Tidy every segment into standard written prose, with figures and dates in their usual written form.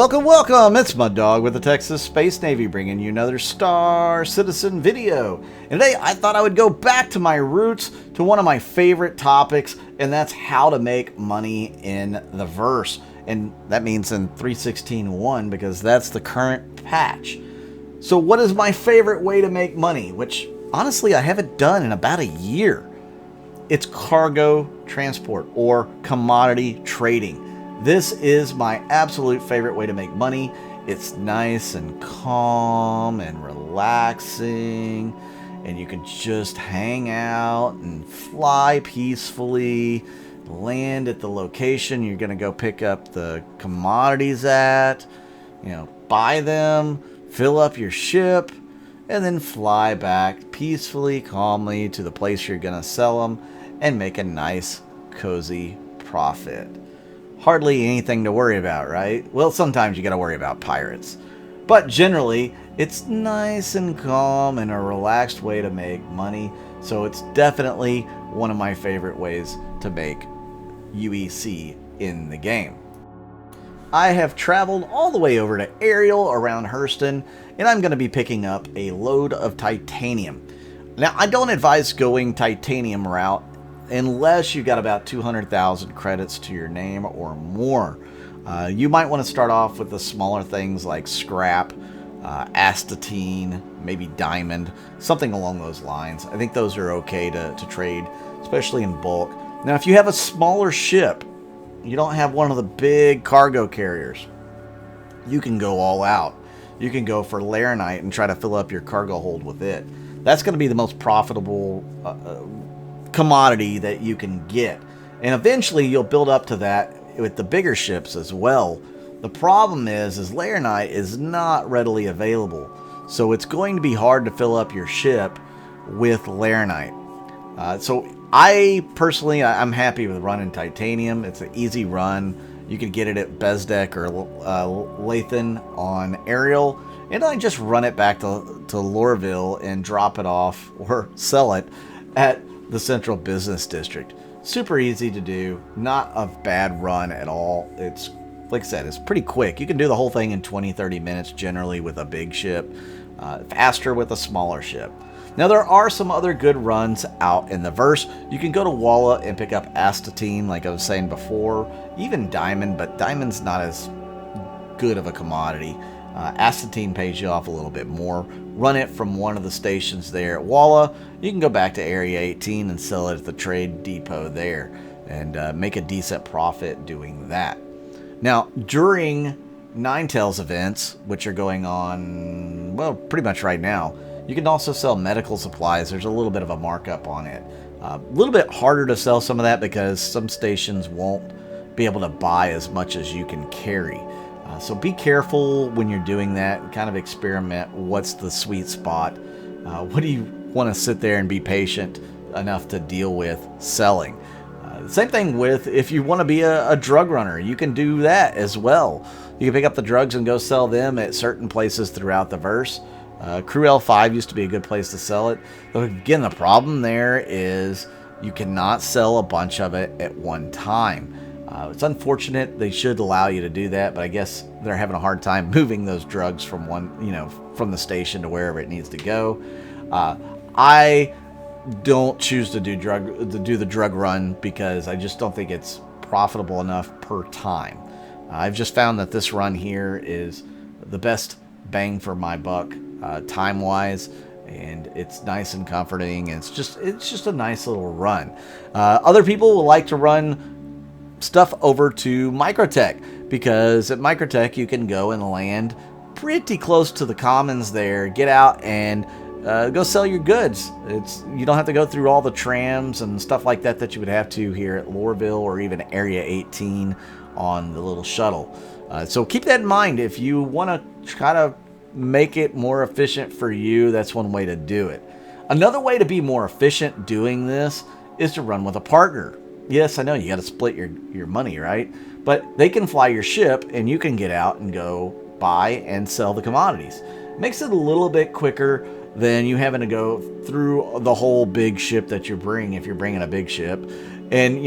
Welcome, welcome! It's Mud Dog with the Texas Space Navy bringing you another Star Citizen video. And today I thought I would go back to my roots to one of my favorite topics, and that's how to make money in the verse. And that means in 3.16.1 because that's the current patch. So what is my favorite way to make money, which honestly I haven't done in about a year? It's cargo transport or commodity trading. This is my absolute favorite way to make money. It's nice and calm and relaxing, and you can just hang out and fly peacefully, land at the location you're going to go pick up the commodities at, buy them, fill up your ship, and then fly back peacefully, calmly to the place you're going to sell them and make a nice, cozy profit. Hardly anything to worry about, right? Well, sometimes you got to worry about pirates. But generally, it's nice and calm and a relaxed way to make money. So it's definitely one of my favorite ways to make UEC in the game. I have traveled all the way over to Ariel around Hurston, and I'm going to be picking up a load of titanium. Now, I don't advise going titanium route unless you got about 200,000 credits to your name or more. You might want to start off with the smaller things like scrap, astatine, maybe diamond, something along those lines. I think those are okay to trade, especially in bulk. Now, if you have a smaller ship, you don't have one of the big cargo carriers, you can go all out. You can go for laranite and try to fill up your cargo hold with it. That's going to be the most profitable commodity that you can get, and eventually you'll build up to that with the bigger ships as well. The problem is laranite is not readily available, so it's going to be hard to fill up your ship with laranite. So I personally, I'm happy with running titanium. It's an easy run. You can get it at Bezdek or Lathan on Ariel, and I just run it back to Lorville and drop it off or sell it at the Central Business District. Super easy to do, not a bad run at all. It's, like I said, it's pretty quick. You can do the whole thing in 20-30 minutes generally with a big ship, faster with a smaller ship. Now, there are some other good runs out in the verse. You can go to Walla and pick up astatine, like I was saying before, even diamond, but diamond's not as good of a commodity. Astatine pays you off a little bit more. Run it from one of the stations there at Walla. You can go back to Area 18 and sell it at the trade depot there and make a decent profit doing that. Now, during Ninetales events, which are going on, well, pretty much right now, you can also sell medical supplies. There's a little bit of a markup on it. A little bit harder to sell some of that because some stations won't be able to buy as much as you can carry. So be careful when you're doing that. Kind of experiment. What's the sweet spot? What do you want to sit there and be patient enough to deal with selling? Same thing with if you want to be a drug runner. You can do that as well. You can pick up the drugs and go sell them at certain places throughout the verse. Crew L5 used to be a good place to sell it. But again, the problem there is you cannot sell a bunch of it at one time. It's unfortunate. They should allow you to do that, but I guess they're having a hard time moving those drugs from from the station to wherever it needs to go. I don't choose to do the drug run because I just don't think it's profitable enough per time. I've just found that this run here is the best bang for my buck time-wise, and it's nice and comforting, and it's just a nice little run. Other people will like to run stuff over to Microtech, because at Microtech you can go and land pretty close to the commons there, get out and go sell your goods. You don't have to go through all the trams and stuff like that you would have to here at Lorville or even Area 18 on the little shuttle. So keep that in mind. If you want to try to make it more efficient for you, that's one way to do it. Another way to be more efficient doing this is to run with a partner. Yes, I know you got to split your money, right? But they can fly your ship and you can get out and go buy and sell the commodities. Makes it a little bit quicker than you having to go through the whole big ship that you bring if you're bringing a big ship and,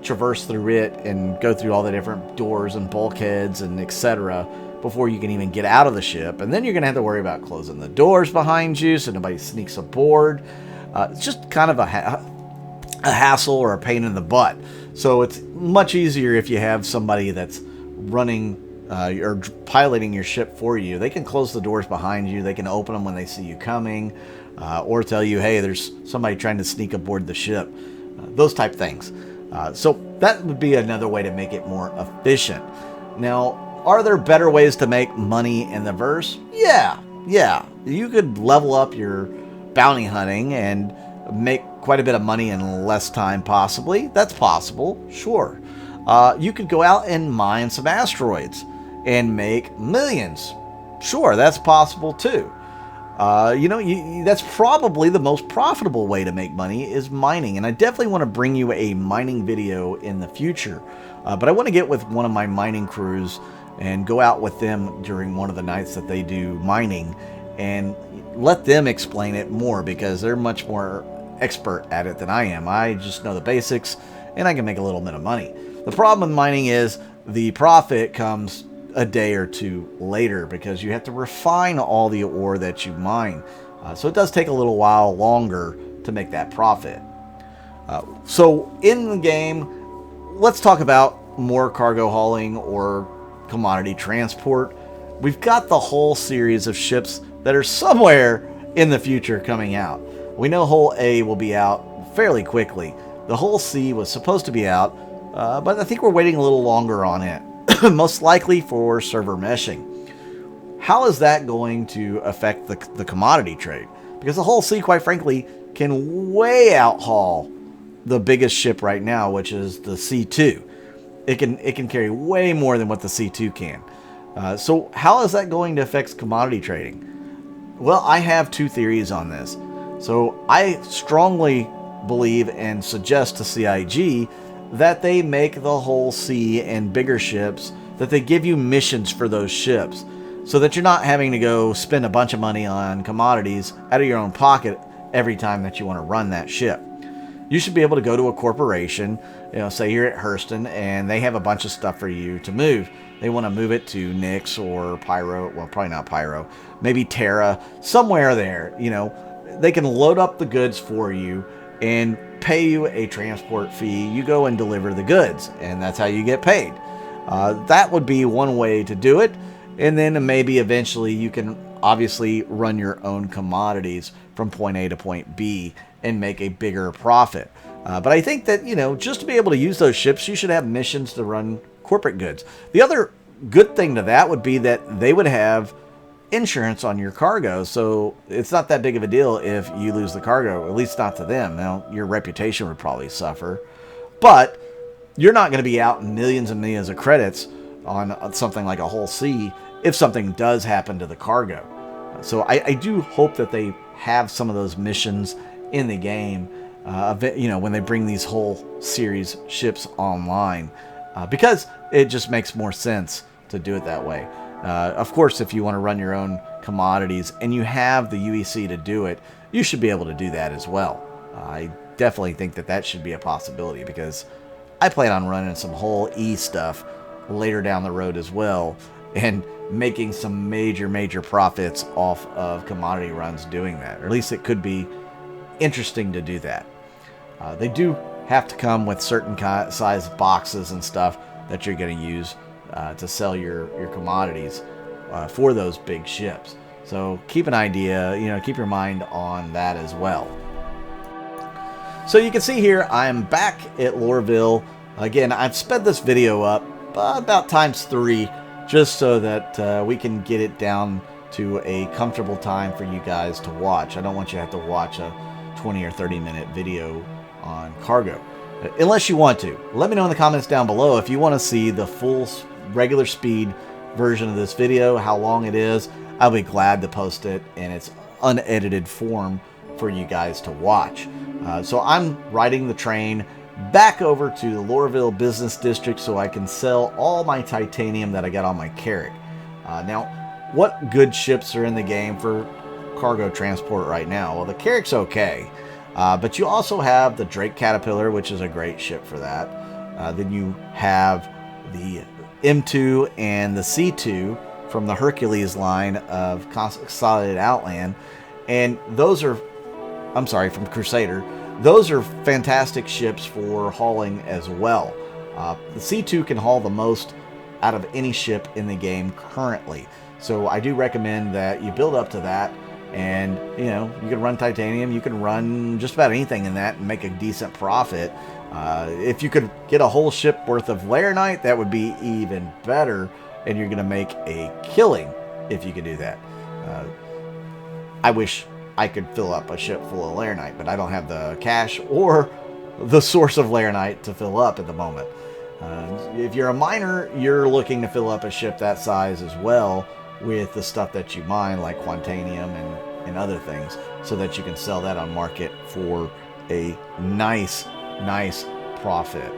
traverse through it and go through all the different doors and bulkheads and etc. before you can even get out of the ship. And then you're going to have to worry about closing the doors behind you so nobody sneaks aboard. It's just kind of a hassle or a pain in the butt. So it's much easier if you have somebody that's running or piloting your ship for you. They can close the doors behind you. They can open them when they see you coming, or tell you, hey, there's somebody trying to sneak aboard the ship. Those type things. So that would be another way to make it more efficient. Now, are there better ways to make money in the verse? Yeah. You could level up your bounty hunting and make quite a bit of money in less time, possibly. That's possible, sure. You could go out and mine some asteroids and make millions. Sure, that's possible too. That's probably the most profitable way to make money is mining. And I definitely want to bring you a mining video in the future. But I want to get with one of my mining crews and go out with them during one of the nights that they do mining and let them explain it more, because they're much more expert at it than I am. I just know the basics and I can make a little bit of money. The problem with mining is the profit comes a day or two later, because you have to refine all the ore that you mine. So it does take a little while longer to make that profit. So in the game, let's talk about more cargo hauling or commodity transport. We've got the whole series of ships that are somewhere in the future coming out. We know Hull A will be out fairly quickly. The Hull C was supposed to be out, but I think we're waiting a little longer on it, most likely for server meshing. How is that going to affect the commodity trade? Because the Hull C, quite frankly, can way out haul the biggest ship right now, which is the C2. It can carry way more than what the C2 can. So how is that going to affect commodity trading? Well, I have two theories on this. So I strongly believe and suggest to CIG that they make the Hull C and bigger ships, that they give you missions for those ships, so that you're not having to go spend a bunch of money on commodities out of your own pocket every time that you want to run that ship. You should be able to go to a corporation, say you're at Hurston, and they have a bunch of stuff for you to move. They want to move it to Nyx or Pyro, well, probably not Pyro, maybe Terra, somewhere there. They can load up the goods for you and pay you a transport fee. You go and deliver the goods, and that's how you get paid. That would be one way to do it. And then maybe eventually you can obviously run your own commodities from point A to point B and make a bigger profit. But I think that, just to be able to use those ships, you should have missions to run corporate goods. The other good thing to that would be that they would have insurance on your cargo, so it's not that big of a deal if you lose the cargo, at least not to them. Now, your reputation would probably suffer, but you're not going to be out millions and millions of credits on something like a Hull C if something does happen to the cargo. So I do hope that they have some of those missions in the game, when they bring these whole series ships online, because it just makes more sense to do it that way. Of course, if you want to run your own commodities and you have the UEC to do it, you should be able to do that as well. I definitely think that should be a possibility, because I plan on running some Hull E stuff later down the road as well, and making some major profits off of commodity runs doing that. Or at least it could be interesting to do that. They do have to come with certain size boxes and stuff that you're going to use to sell your commodities for those big ships. So keep an idea, keep your mind on that as well. So you can see here, I'm back at Lorville. Again, I've sped this video up about ×3, just so that we can get it down to a comfortable time for you guys to watch. I don't want you to have to watch a 20 or 30 minute video on cargo, unless you want to. Let me know in the comments down below if you want to see the full regular speed version of this video, how long it is. I'll be glad to post it in its unedited form for you guys to watch. So I'm riding the train back over to the Lorville Business District so I can sell all my titanium that I got on my Carrack. Now, what good ships are in the game for cargo transport right now? Well, the Carrack's okay, but you also have the Drake Caterpillar, which is a great ship for that. Then you have the M2 and the C2 from the Hercules line of Consolidated Outland, and those are, I'm sorry, from Crusader. Those are fantastic ships for hauling as well. The C2 can haul the most out of any ship in the game currently. So I do recommend that you build up to that, and you know, you can run titanium, you can run just about anything in that and make a decent profit. If you could get a whole ship worth of Laranite, that would be even better, and you're going to make a killing if you could do that. I wish I could fill up a ship full of Laranite, but I don't have the cash or the source of Laranite to fill up at the moment. If you're a miner, you're looking to fill up a ship that size as well with the stuff that you mine, like Quantanium and other things, so that you can sell that on market for a nice profit.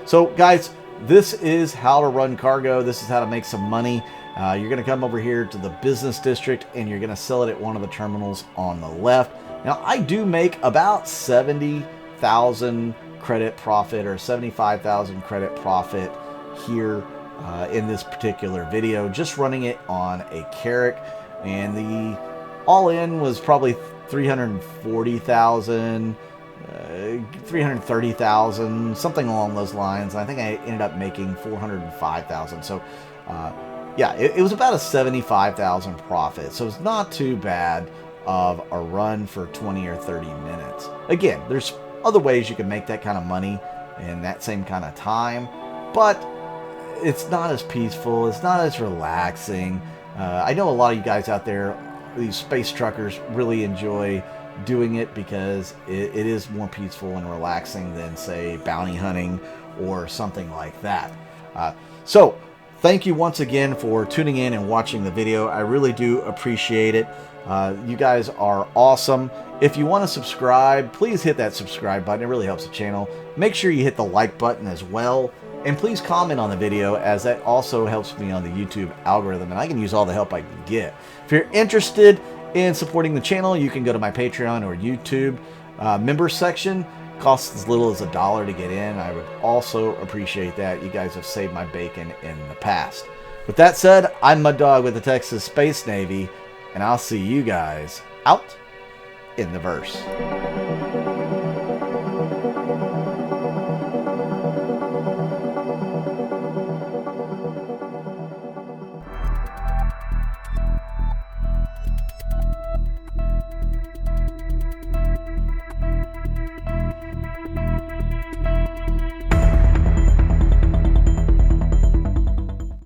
So guys, this is how to run cargo. This is how to make some money. You're going to come over here to the business district and you're going to sell it at one of the terminals on the left. Now, I do make about 70,000 credit profit, or 75,000 credit profit here in this particular video, just running it on a Carrack, and the all-in was probably 340,000, 330,000, something along those lines. I think I ended up making 405,000. So yeah, it was about a 75,000 profit. So it's not too bad of a run for 20 or 30 minutes. Again, there's other ways you can make that kind of money in that same kind of time, but it's not as peaceful, it's not as relaxing. I know a lot of you guys out there, these space truckers, really enjoy doing it because it is more peaceful and relaxing than, say, bounty hunting or something like that. So thank you once again for tuning in and watching the video. I really do appreciate it. You guys are awesome. If you want to subscribe, please hit that subscribe button. It really helps the channel. Make sure you hit the like button as well. And please comment on the video, as that also helps me on the YouTube algorithm, and I can use all the help I can get. If you're interested in supporting the channel, you can go to my Patreon or YouTube member section. Costs as little as $1 to get in. I would also appreciate that. You guys have saved my bacon in the past. With that said, I'm Mud Dog with the Texas Space Navy, and I'll see you guys out in the verse.